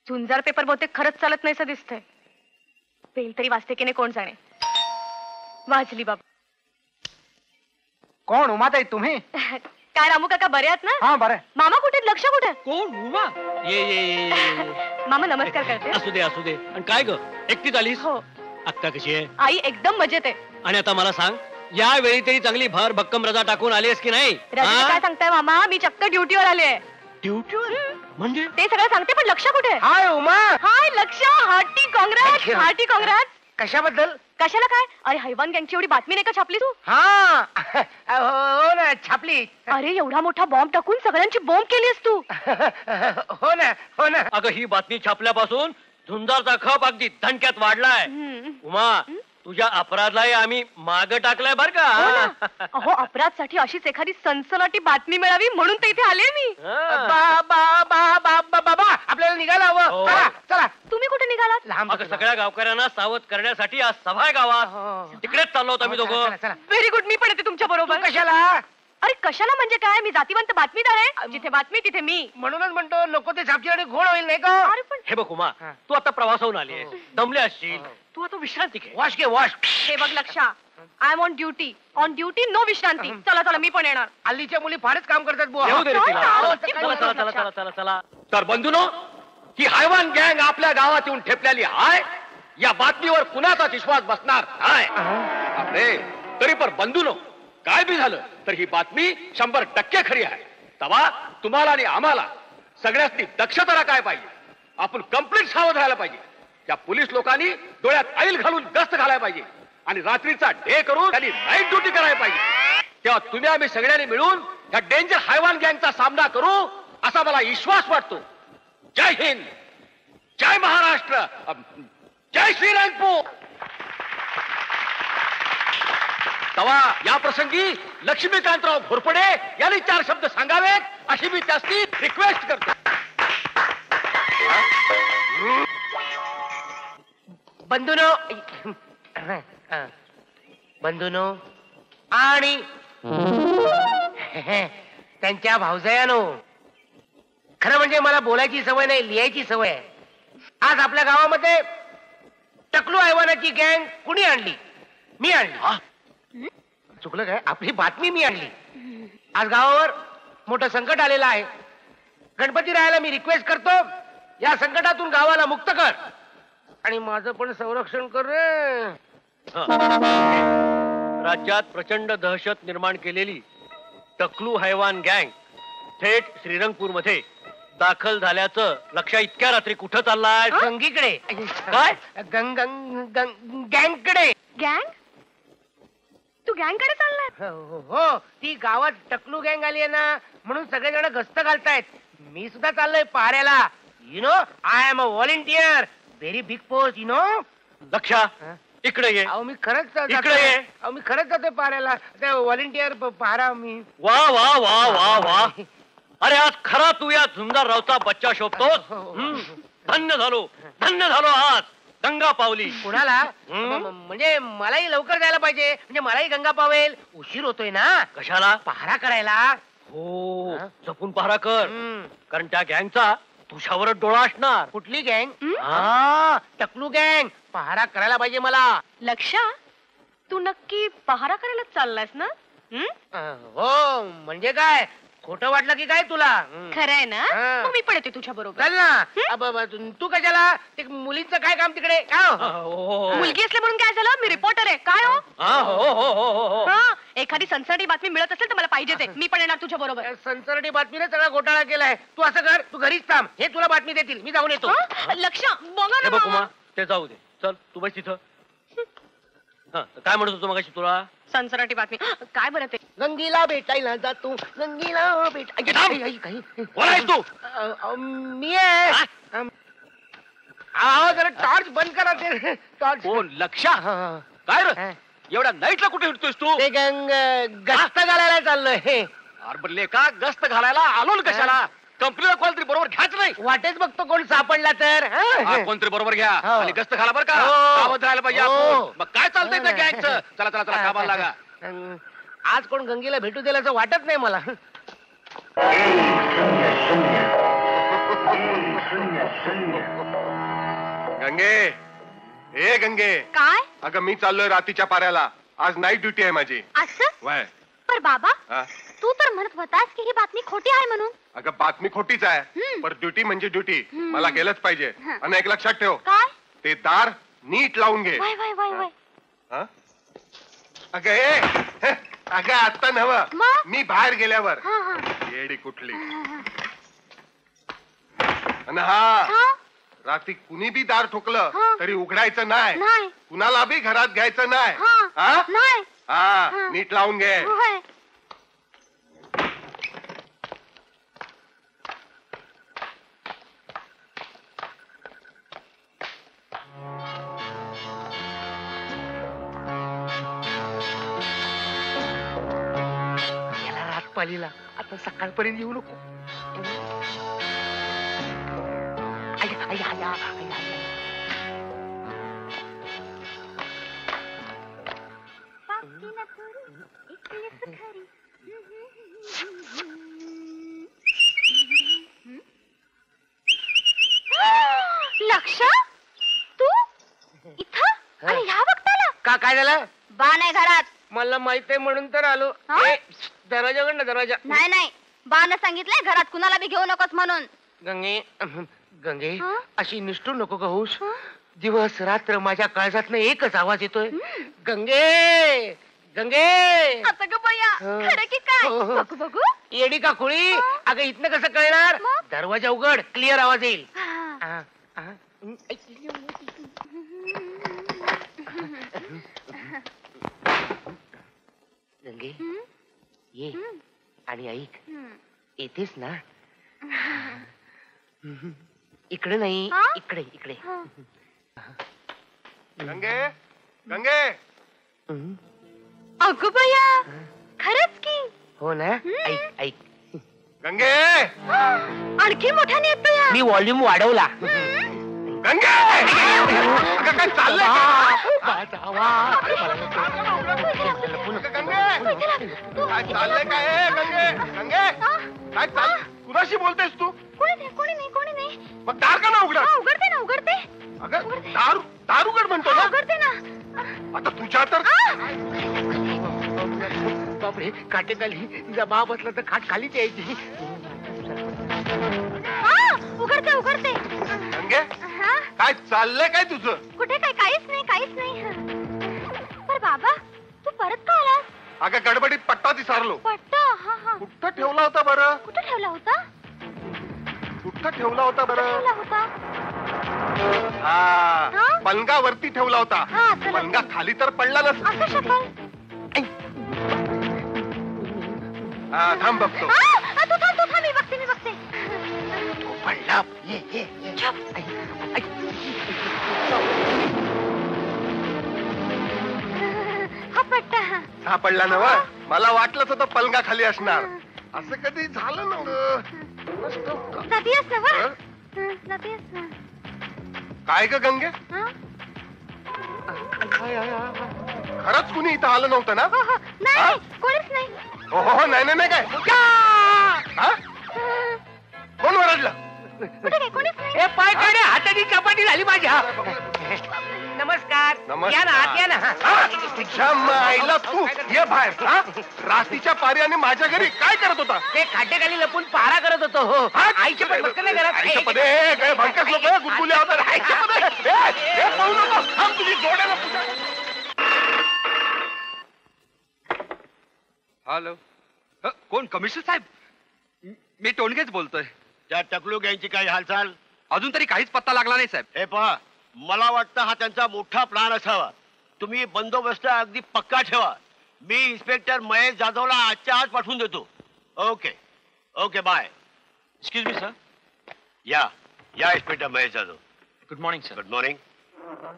झुंजार paper बहुतेक खरंच चालत नाही असं दिसतंय. पेल तरी वाचते की नाही कोण जाणे. वाजली बाबा. कोण उमाताई तुम्ही? काय रामू काका बरे आहात ना? हा बरं. मामा कुठे आहेत? लक्ष कुठे? कोण उमा? ये ये ये, ये. मामा नमस्कार करते. असू दे असू दे. आणि काय ग एकटीच आलीस? हो. अक्का कशी आहे? आई एकदम मजेत आहे. आणि आता मला सांग, या वेळी तरी चांगली भर भक्कम रजा टाकून आलीस की नाही? रजेचं काय सांगताय मामा? मी चक्क ड्युटीवर आले. ड्युटीवर? म्हणजे ते सगळं सांगते पण लक्ष कुठे? हाय उमा. हाय लक्ष. हार्टी काँग्रेस. हार्टी काँग्रेस. कशाबद्दल? कशाला काय? अरे हैवान गँगची एवढी बातमी नाही का छापली तू? हा हो ना छापली. अरे एवढा मोठा बॉम्ब टाकून सगळ्यांची बॉम्ब केलीस तू. हो ना हो ना. अगं ही बातमी छापल्यापासून झुंजारचा खप अगदी धनक्यात वाढलाय. उमा तुझ्या अपराधालाही आम्ही माग टाकलाय बर का. अहो अपराधसाठी अशीच एखादी सनसनाटी बातमी मिळावी म्हणून तर इथे आले मी. बाबा आपल्याला निघायला हवं. हो. चला. तुम्ही कुठे निघालात? लांब अगं सगळ्या गावकऱ्यांना सावध करण्यासाठी आज सभा आहे गावात. तिकडेच चाललो होतो आम्ही दोघं. चला, चला. Very good. मी पण येते तुमच्या बरोबर. कशाला? अरे कशाला म्हणजे काय? मी जातीवंत बातमीदार आहे. जिथे बातमी तिथे मी. म्हणूनच म्हणतो नको ते छापची घोळ होईल नाही का? अरे पण हे बघ उमा, तू आता प्रवासाहून आली आहेस, दमले असशील, तू आता विश्रांती घे. वॉश घे वॉश. हे बघ Laksha. I am on duty. On duty no विश्रांती. चला चला मी पण येणार. हल्लीच्या मुली फारच काम करतात बुवा. येऊ दे रे तिला. चला, चला चला चला चला चला. तर बंधूनो, ही हैवान गँग आपल्या गावात येऊन ठेपलेली आहे. या बातमीवर कुणाचाच विश्वास बसणार नाही. अरे तरी पण बंधूनो, काय बी झालं तर ही बातमी 100% खरी आहे. तेव्हा तुम्हाला आणि आम्हाला सगळ्यांनी दक्षता काय पाहिजे. आपण कंप्लीट सावध राहायला पाहिजे. त्या पोलीस लोकांनी डोळ्यात आईल घालून गस्त घालायला पाहिजे आणि रात्रीचा डे करून त्यांनी नाईट ड्युटी करायला पाहिजे. तेव्हा तुम्ही आम्ही सगळ्यांनी मिळून या डेंजर हैवान गँगचा सामना करू असा मला विश्वास वाटतो. जय हिंद, जय महाराष्ट्र, जय श्रीरामपूर. तवा या प्रसंगी लक्ष्मीकांतराव घोरपडे यांनी 4 शब्द सांगावेत अशी मी त्याची रिक्वेस्ट करतो. बंधूनो आणि त्यांच्या भावजयानो, खरं म्हणजे मला बोलायची सवय नाही, लिहायची सवय आहे. आज आपल्या गावामध्ये टकलू हैवानाची गँग कुणी आणली? मी आणली. चुकलं काय? आपली बातमी मी आणली. आज गावावर मोठं संकट आलेलं आहे. गणपती रायाला मी रिक्वेस्ट करतो, या संकटातून गावाला मुक्त कर आणि माझं पण संरक्षण कर रे. राज्यात प्रचंड दहशत निर्माण केलेली टकलू हैवान गँग थेट श्रीरंगपूर मध्ये दाखल झाल्याचं लक्षात इतक्या रात्री कुठं चाललाय? गंगीकडे. काय? गँगकडे. गँग? तू गँग कडे चाललाय? हो, ती गावात टकलू गँग आली आहे ना, म्हणून सगळेजण गस्त घालतायत. मी सुद्धा चाललोय पहाऱ्याला. You know I am a volunteer. Very big post you know. Laksha इकडे ये. अहो मी खरंच इकडे ये. अहो मी खरंच जातोय पहाऱ्याला. व्हॉलेंटियर पहारा मी. वा वा वा वा वा. अरे आज खरा तू या झुंजार रावचा बच्चा शोभतोस. धन्य झालो आज. गंगा पावली. कुणाला? म्हणजे मलाही लवकर जायला पाहिजे, म्हणजे मलाही गंगा पावेल. उशीर होतोय ना. कशाला? पहारा करायला. हो जपून पहारा कर, कारण त्या गँगचा तुझ्यावरच डोळा असणार. कुठली गँग? हा टकलू गँग. पहारा करायला पाहिजे मला. लक्षा, तू नक्की पहारा करायला चाललायस ना? हो म्हणजे काय, खोटं वाटलं की काय तुला? खरंय ना? हा. मग मी पण येते तुझ्या बरोबर. चल ना. तू कशाला? ते मुलीचं काय काम तिकडे? काय मुलगी असल्या म्हणून काय झालं? मी रिपोर्टर आहे. काय हो? हा, एखादी सनसनाटी बातमी मिळत असेल तर मला पाहिजेच आहे. मी पण येणार तुझ्या बरोबर. सनसनाटी बातमीने सगळा घोटाळा केलाय. तू असं कर, तू घरीच थांब, हे तुला बातमी देतील. मी जाऊन येतो. लक्ष बघा हे ना बघ मामा. उमा, ते जाऊ दे. चल तू बस तिथं. काय म्हणत होतो मगाशी तुला? सनसनाटी बातमी. काय बरं ते? गंगीला भेटायला जातो, गंगीला बोलायस तू? मी आहे. जरा टॉर्च बंद करा ते. टॉर्च. कोण? लक्षा? काय रे एवढ्या नाईटला कुठे हिंडतोयस तू? ते गस्त घालायला चाललोय. अरे बरले का गस्त घालायला आलो ना कशाला? कंपनीला कोणतरी बरोबर घ्यायचं नाही. वाटेच बघतो कोण सापडला तर. कोणतरी बरोबर घ्या हो. आणि गस्त घाला बरं का. हो. सावध राहायला पाहिजे हो. आपण. मग काय चालतंय त्या गँगचं? चला चला चला कामाला लागा. आज कोण गंगेला भेटू दिलं असं वाटत नाही मला. गंगे, ए गंगे, काय अगं मी चाललोय रात्रीच्या पाऱ्याला. आज नाईट ड्युटी आहे माझी. असं वय पर बाबा हा? तू तर म्हणत होतास की ही बातमी खोटी आहे म्हणून. अगं बातमी खोटीच आहे, हम्म. पण ड्युटी म्हणजे ड्युटी. मला गेलंच पाहिजे. हं. आणि एक लक्षात ठेव, काय ते दार नीट लावून घे. वय वय वय वय हा? अगं हे अगं आता नव मग? मी बाहेर गेल्यावर हा हा येडी कुठली. हा, आणि हा, हा. रात्री कुणी बी दार ठोकलं हा. तरी उघडायचं नाही. नाही कुणाला बी घरात घ्यायचं नाही. हा हा? नाही हा, हा. नीट लावून घे. होय. याला रात पालीला आता सकाळपर्यंत येऊ नको. I, I, I, I, I, I. लक्ष तू इथं आणि ह्या वक्ताला का काय झालं? बा नाही घरात. मला माहित आहे म्हणून तर आलो. हा? ए, दरवाजाकडनं दरवाजा. नाही नाही बानं सांगितलंय घरात कुणाला बी घेऊ नकोस म्हणून. गंगे, गंगे, हा? अशी निष्ठूर नको का होऊस. हा? दिवस रात्र माझ्या काळजातनं एकच आवाज येतोय, गंगे, गंगे. आता ग बया हा. खरं की काय हो, हो. बघू बघू. येडी का खुळी. हा? अगं इथनं कसं कळणार. मग? दरवाजा उघड, क्लिअर आवाज येईल. हा. आ, आ, ऐ, गंगे, हम्म, ये हम्म, आणि ऐक. हम्म. येतेस ना. इकडे नाही, हा? इकडे इकडे. हा. गंगे, गंगे, अगं बया खरंच की. हो ना. हम्म. ऐक ऐक, गंगे, आणखी मोठ्याने येतो या. मी व्हॉल्यूम वाढवला. गंगे, अगं काय चाललंय काय? गंगे, काय चाललंय काय? ए, गंगे, गंगे, काय चाल कुणाशी बोलतेस तू? कोणी नाही कोणी नाही कोणी नाही. मग दार का ना उघडा? हा, उघडते ना उघडते. अगं दार दार उघड म्हणतो हा, ना. उघडते ना. आता तुझ्या तर बापरे, काटेखाली तिचा बाप असला तर खाट खालीच यायची. हा, उघडते उघडते. गंगे, हा, काय चाललंय काय तुझं? कुठे काय काहीच नाही काहीच नाही. पर बाबा तू परत का आलास? अगं गडबडीत पट्टा विसरलो. पट्टा. हा हा कुठं ठेवला होता बरं? कुठे ठेवला होता? कुठं ठेवला होता बरं? ठेवला होता. हा, हा? पलंगावरती ठेवला होता. हा, चला. पलंगा खाली तर पडला नस. असं शकाल. हा, थांब बघतो. तू थांब मी बघते मी बघते. पडला. ये ये ये. छप. ऐ, ऐ. हा पट्टा. सापडला ना व? मला वाटलंच होतं पलंगा खाली असणार. असं कधी झालं ना ग? जातीयस ना वर? हं? जातीयस ना. काय ग गंगे, हा? खरंच कुणी इथं आलं नव्हतं ना? हो हो नाही हा? नाही, कोणीच नाही. हो हो हो, नाही नाही नाही काय हा? कोण ओरडलं? कुठे काय कोणीच नाही. ए, पाय काढे, हाताची चपाती झाली माझ्या. नमस्कार. नमस्कार. या ना आत या ना. हा? तुझ्या माईला तू ये बाहेर. हा? रात्रीच्या पारी माझ्या घरी काय करत होता? ते खाटेखाली लपून पहारा करत होतो. हो, हा? आईच्या पण बघ नाही घरात. आईच्या पदे, ए, काय भंकस लोक गुदगुल्या होतात. आईच्या पदे, ए, ए, पळू नको. थांब, तुझी जोड्याला पूजा. हॅलो, कोण? कमिशनर साहेब, मी टोणगेच बोलतोय. त्या टकलू गँगची काही हालचाल? अजून तरी काहीच पत्ता लागला नाही साहेब. हे पहा, मला वाटतं हा त्यांचा मोठा प्लॅन असावा. तुम्ही बंदोबस्त अगदी पक्का ठेवा. मी इन्स्पेक्टर महेश जाधवला आजच्या आज पाठवून देतो. Okay okay, bye. Excuse me sir. या या inspector Mahesh Jadhav. Good morning sir. Good morning.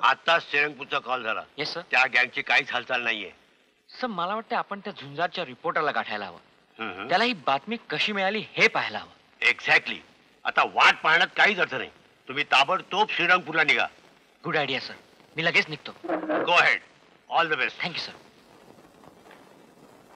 आताच श्रीरंगपूरचा कॉल झाला. Yes sir. त्या गँगची काहीच हालचाल नाहीये. सर मला वाटतं आपण त्या झुंजारच्या रिपोर्टरला गाठायला हवं. हम्म. त्याला ही बातमी कशी मिळाली हे पाहायला हवं. एक्झॅक्टली. आता वाट पाहण्यात काहीच अर्थ नाही. तुम्ही ताबडतोब श्रीरंगपूरला निघा. Good idea sir. मी लगेच निघतो. Go ahead. All the best. Thank you sir.